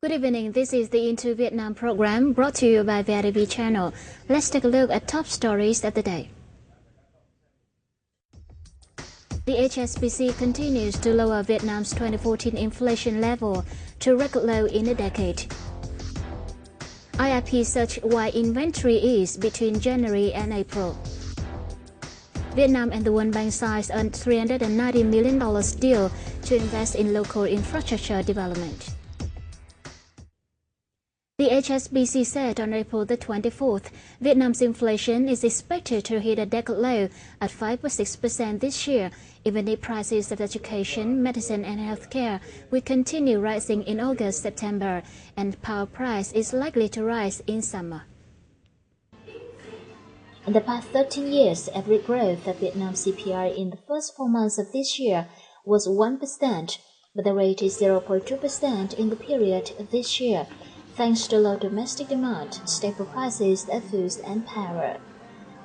Good evening, this is the Into Vietnam program brought to you by ViTV channel. Let's take a look at top stories of the day. The HSBC continues to lower Vietnam's 2014 inflation level to record low in a decade. IIP search why inventory is between January and April. Vietnam and the World Bank signed a $390 million deal to invest in local infrastructure development. The HSBC said on April the 24th, Vietnam's inflation is expected to hit a decade low at 5.6% this year, even if prices of education, medicine and healthcare will continue rising in August-September, and power price is likely to rise in summer. In the past 13 years, average growth of Vietnam's CPI in the first 4 months of this year was 1%, but the rate is 0.2% in the period this year, thanks to low domestic demand, stable prices of foods and power.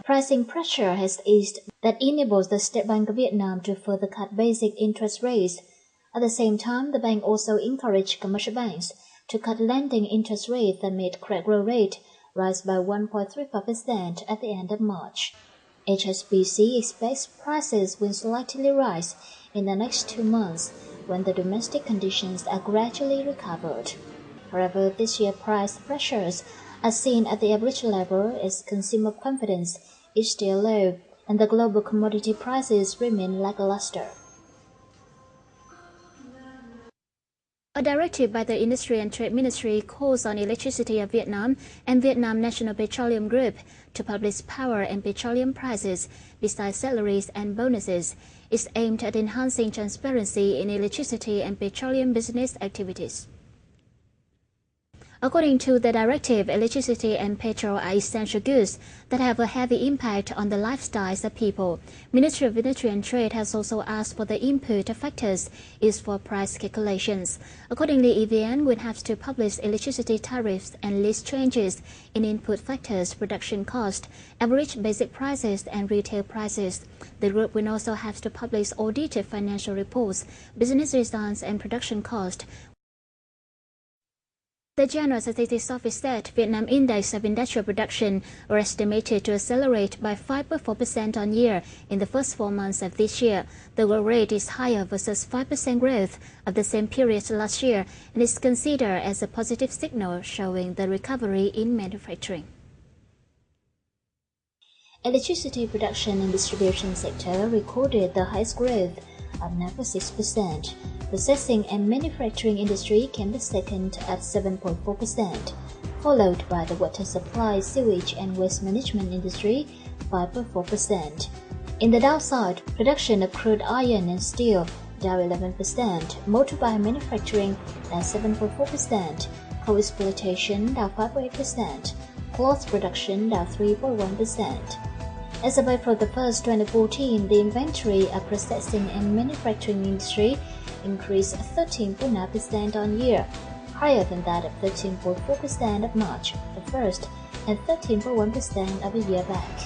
Pricing pressure has eased that enables the State Bank of Vietnam to further cut basic interest rates. At the same time, the bank also encouraged commercial banks to cut lending interest rates amid credit growth rate rise by 1.35% at the end of March. HSBC expects prices will slightly rise in the next 2 months when the domestic conditions are gradually recovered. However, this year price pressures are seen at the average level as consumer confidence is still low and the global commodity prices remain lackluster. A directive by the Industry and Trade Ministry calls on Electricity of Vietnam and Vietnam National Petroleum Group to publish power and petroleum prices besides salaries and bonuses. It's aimed at enhancing transparency in electricity and petroleum business activities. According to the directive, electricity and petrol are essential goods that have a heavy impact on the lifestyles of people. Ministry of Industry and Trade has also asked for the input factors used for price calculations. Accordingly, EVN would have to publish electricity tariffs and list changes in input factors, production cost, average basic prices and retail prices. The group will also have to publish audited financial reports, business results and production cost. The General Statistics Office said Vietnam Index of Industrial Production were estimated to accelerate by 5.4% on year in the first 4 months of this year. The growth rate is higher versus 5% growth of the same period last year and is considered as a positive signal showing the recovery in manufacturing. Electricity production and distribution sector recorded the highest growth of 9.6%. Processing and manufacturing industry came the second at 7.4%, followed by the water supply, sewage and waste management industry 5.4%. In the downside, production of crude iron and steel down 11%, motorbike manufacturing down 7.4%, coal exploitation down 5.8%, cloth production down 3.1%. As of April 1, 2014, the inventory of processing and manufacturing industry increased 13.9% on year, higher than that of 13.4% of March the 1st and 13.1% of a year back.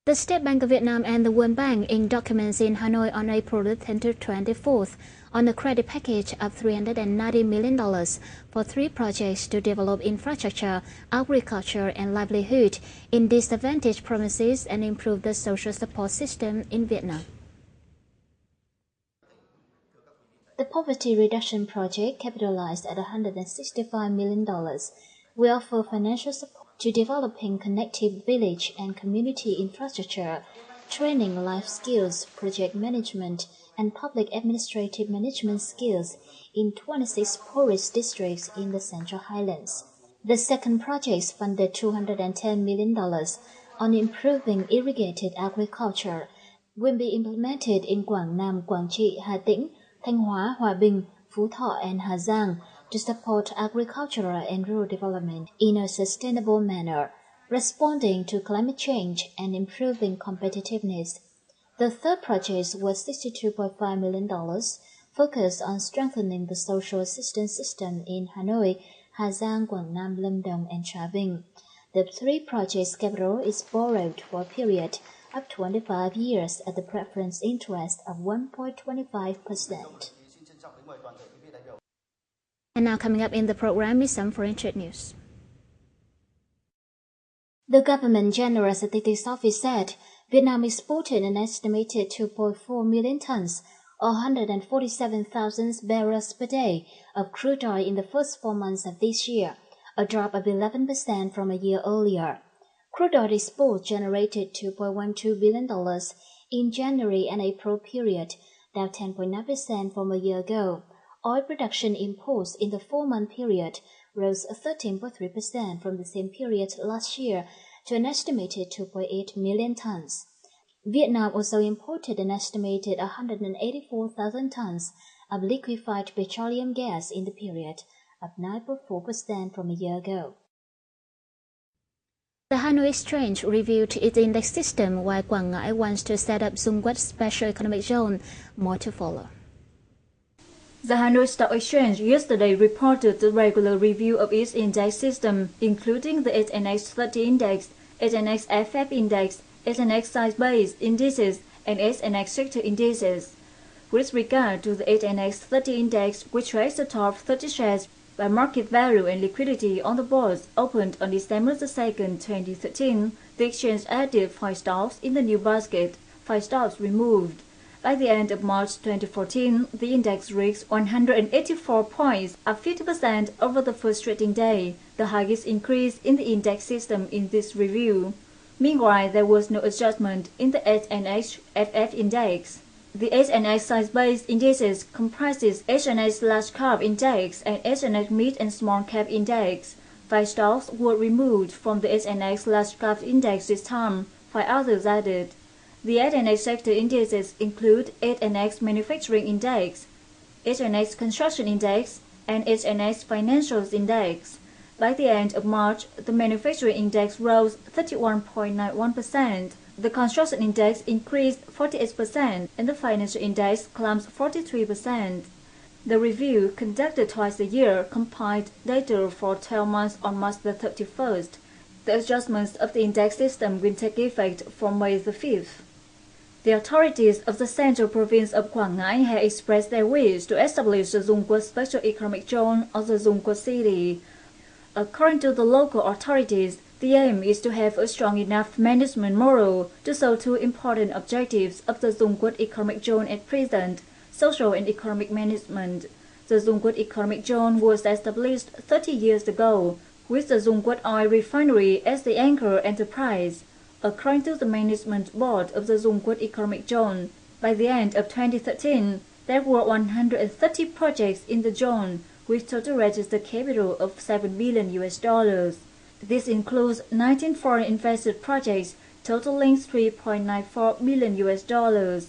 The State Bank of Vietnam and the World Bank inked documents in Hanoi on April 24th on a credit package of $390 million for 3 projects to develop infrastructure, agriculture and livelihood in disadvantaged provinces and improve the social support system in Vietnam. The Poverty Reduction Project, capitalized at $165 million, will offer financial support to developing connected village and community infrastructure, training life skills, project management, and public administrative management skills in 26 poorest districts in the Central Highlands. The second project funded $210 million on improving irrigated agriculture will be implemented in Quảng Nam, Quảng Trị, Hà Tĩnh, Thanh Hóa, Hòa Bình, Phú Thọ, and Hà Giang to support agricultural and rural development in a sustainable manner, responding to climate change and improving competitiveness. The third project was $62.5 million, focused on strengthening the social assistance system in Hanoi, Hà Giang, Quảng Nam, Lâm Đồng, and Trà Vinh. The 3 projects' capital is borrowed for a period up 25 years at the preference interest of 1.25%. And now coming up in the program is some foreign trade news. The Government General Statistics Office said Vietnam exported an estimated 2.4 million tons, or 147,000 barrels per day, of crude oil in the first 4 months of this year, a drop of 11% from a year earlier. Crude oil exports generated $2.12 billion in January and April period, down 10.9% from a year ago. Oil production imports in the 4-month period rose 13.3% from the same period last year to an estimated 2.8 million tons. Vietnam also imported an estimated 184,000 tons of liquefied petroleum gas in the period, up 9.4% from a year ago. The Hanoi Exchange reviewed its index system while Quảng Ngãi wants to set up Dung Quất Special Economic Zone. More to follow. The Hanoi Stock Exchange yesterday reported the regular review of its index system, including the HNX 30 Index, HNX FF Index, HNX Size-Based Indices, and HNX Sector Indices. With regard to the HNX 30 Index, which tracks the top 30 shares by market value and liquidity on the bourse opened on December 2, 2013, the exchange added 5 stocks in the new basket, 5 stocks removed. By the end of March 2014, the index reached 184 points, up 50% over the first trading day, the highest increase in the index system in this review. Meanwhile, there was no adjustment in the HNX FF Index. The HNX Size-Based Indices comprises HNX Large Cap Index and HNX Mid and Small Cap Index. 5 stocks were removed from the HNX Large Cap Index this time, 5 others added. The HNX sector indices include HNX Manufacturing Index, HNX Construction Index, and HNX Financials Index. By the end of March, the Manufacturing Index rose 31.91%, the Construction Index increased 48%, and the Financial Index climbed 43%. The review, conducted twice a year, compiled data for 12 months on March 31st. The adjustments of the index system will take effect from May 5th. The authorities of the Central Province of Quảng Ngãi have expressed their wish to establish the Dung Quất Special Economic Zone or the Dung Quất City. According to the local authorities, the aim is to have a strong enough management model to solve 2 important objectives of the Dung Quất Economic Zone at present: social and economic management. The Dung Quất Economic Zone was established 30 years ago, with the Dung Quất Oil Refinery as the anchor enterprise. According to the management board of the Dung Quất Economic Zone, by the end of 2013, there were 130 projects in the zone, with total registered capital of $7 billion. This includes 19 foreign invested projects totaling $3.94 billion.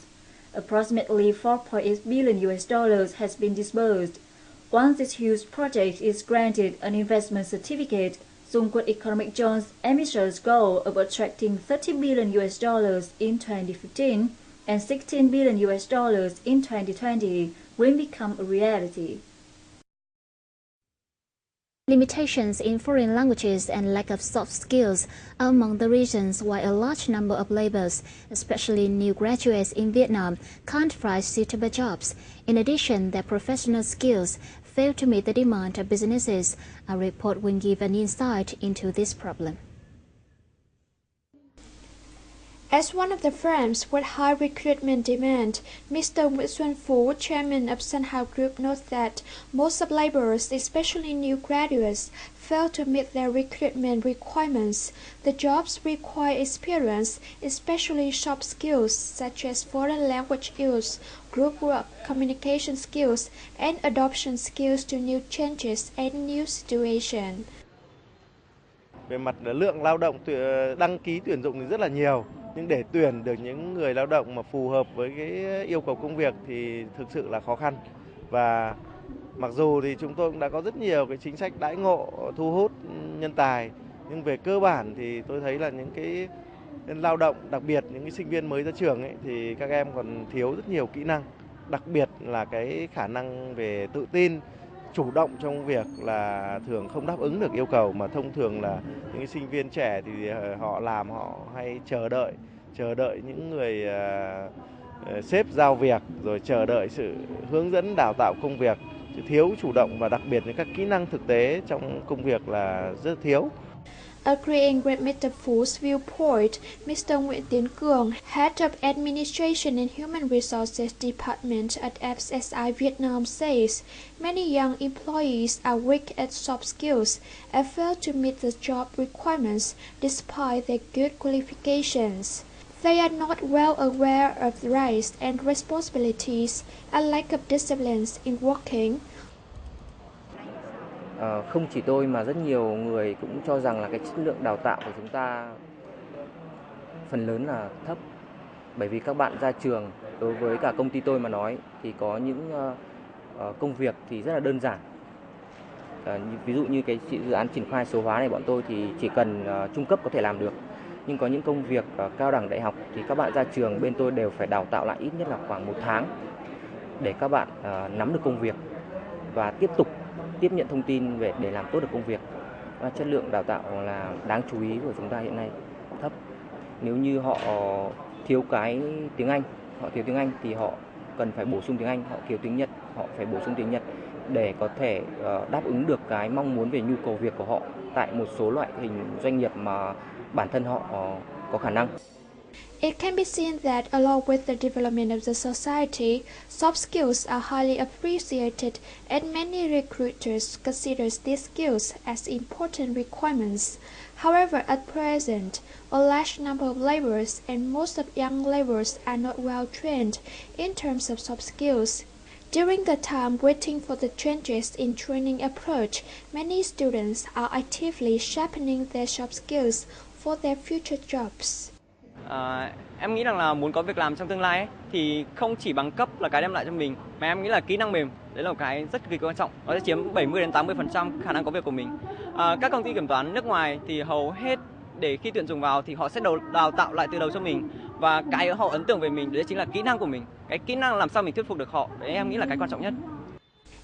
Approximately $4.8 billion has been disbursed. Once this huge project is granted an investment certificate, Dung Quất Economic Zone's ambitious goal of attracting $30 billion in 2015 and $16 billion in 2020 will become a reality. Limitations in foreign languages and lack of soft skills are among the reasons why a large number of laborers, especially new graduates in Vietnam, can't find suitable jobs. In addition, their professional skills fail to meet the demand of businesses. Our report will give an insight into this problem. As one of the firms with high recruitment demand, Mr. Nguyễn Xuân Phú, chairman of Sun Hào Group, notes that most of laborers, especially new graduates, fail to meet their recruitment requirements. The jobs require experience, especially soft skills such as foreign language use, group work, communication skills, and adoption skills to new changes and new situations. Về mặt lượng lao động đăng ký tuyển dụng thì rất là nhiều, nhưng để tuyển được những người lao động mà phù hợp với cái yêu cầu công việc thì thực sự là khó khăn. Và mặc dù thì chúng tôi cũng đã có rất nhiều cái chính sách đãi ngộ thu hút nhân tài, nhưng về cơ bản thì tôi thấy là những cái lao động, đặc biệt những cái sinh viên mới ra trường ấy, thì các em còn thiếu rất nhiều kỹ năng, đặc biệt là cái khả năng về tự tin, chủ động trong việc là thường không đáp ứng được yêu cầu, mà thông thường là những sinh viên trẻ thì họ hay chờ đợi chờ đợi những người sếp giao việc, rồi chờ đợi sự hướng dẫn đào tạo công việc, thiếu chủ động và đặc biệt những các kỹ năng thực tế trong công việc là rất thiếu. Agreeing with Mr. Phu's viewpoint, Mr. Nguyễn Tiến Cường, Head of Administration and Human Resources Department at FSI Vietnam says, many young employees are weak at soft skills and fail to meet the job requirements despite their good qualifications. They are not well aware of rights and responsibilities and lack of discipline in working. Không chỉ tôi mà rất nhiều người cũng cho rằng là cái chất lượng đào tạo của chúng ta phần lớn là thấp. Bởi vì các bạn ra trường, đối với cả công ty tôi mà nói, thì có những công việc thì rất là đơn giản. Ví dụ như cái dự án triển khai số hóa này bọn tôi thì chỉ cần trung cấp có thể làm được. Nhưng có những công việc cao đẳng đại học thì các bạn ra trường bên tôi đều phải đào tạo lại ít nhất là khoảng 1 tháng để các bạn nắm được công việc và tiếp nhận thông tin về để làm tốt được công việc. Và chất lượng đào tạo là đáng chú ý của chúng ta hiện nay thấp. Nếu như họ thiếu tiếng Anh thì họ cần phải bổ sung tiếng Anh, họ thiếu tiếng Nhật, họ phải bổ sung tiếng Nhật để có thể đáp ứng được cái mong muốn về nhu cầu việc của họ tại một số loại hình doanh nghiệp mà bản thân họ có khả năng. It can be seen that along with the development of the society, soft skills are highly appreciated and many recruiters consider these skills as important requirements. However, at present, a large number of laborers and most of young laborers are not well trained in terms of soft skills. During the time waiting for the changes in training approach, many students are actively sharpening their soft skills for their future jobs. Em nghĩ rằng là muốn có việc làm trong tương lai ấy, thì không chỉ bằng cấp là cái đem lại cho mình, mà em nghĩ là kỹ năng mềm, đấy là một cái rất cực kỳ quan trọng, nó sẽ chiếm 70 đến 80% khả năng có việc của mình. Các công ty kiểm toán nước ngoài thì hầu hết để khi tuyển dụng vào thì họ sẽ đào tạo lại từ đầu cho mình, và cái họ ấn tượng về mình đấy chính là kỹ năng của mình, cái kỹ năng làm sao mình thuyết phục được họ, đấy em nghĩ là cái quan trọng nhất.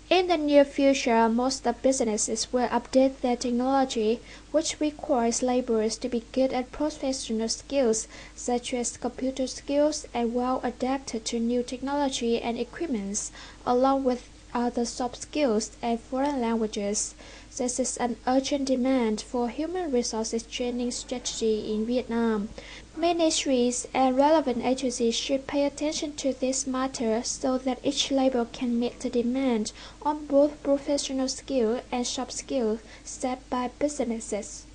In the near future, most of businesses will update their technology, which requires laborers to be good at professional skills, such as computer skills and well adapted to new technology and equipments, along with other soft skills and foreign languages. This is an urgent demand for human resources training strategy in Vietnam. Ministries and relevant agencies should pay attention to this matter so that each labor can meet the demand on both professional skill and soft skill set by businesses.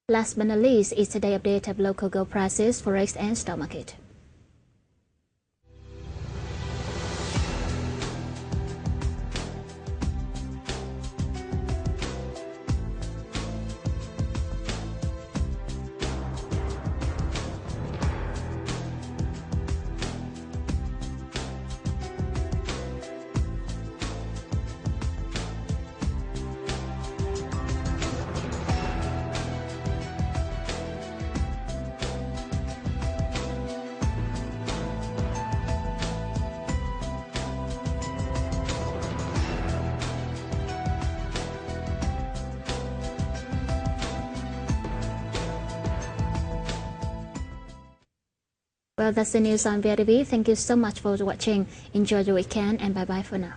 Last but not least is today's update of local gold prices, forex and stock market. Well, that's the news on VTV. Thank you so much for watching. Enjoy the weekend and bye-bye for now.